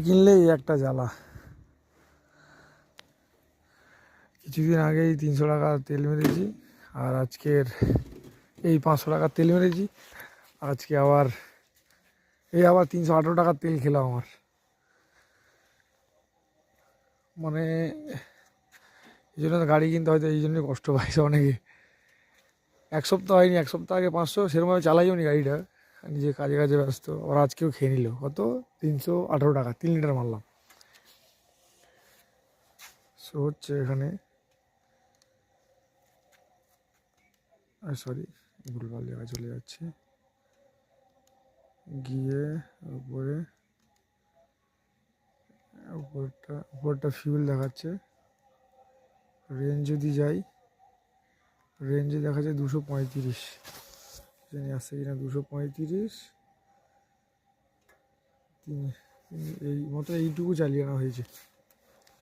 কিনলেই একটা জ্বালা। কিছুদিন আগেই 300 টাকা তেল মেরেছি, আর আজকের এই 500 টাকার তেল মেরেছি। আজকে আবার 318 টাকার তেল খেলাম। আমার মানে এই জন্য গাড়ি কিনতে হয়তো এই জন্যই কষ্ট পাইছে অনেকে। এক সপ্তাহ হয়নি, এক সপ্তাহ আগে 500 সেরকমভাবে চালাইও নি গাড়িটা, নিজে কাজে কাজে ব্যস্ত। ওরা আজকেও খেয়ে নিল কত, 318 টাকা 3 লিটার মারলাম। সো হচ্ছে এখানে, সরি ভুলভাল জায়গায় চলে যাচ্ছে। গিয়ে উপরটা ফিউল দেখাচ্ছে। রেঞ্জ যদি যাই, রেঞ্জে দেখা যায় 235, জানি আসছে কিনা 235। এই মতো এইটুকু চালিয়ে আনা হয়েছে।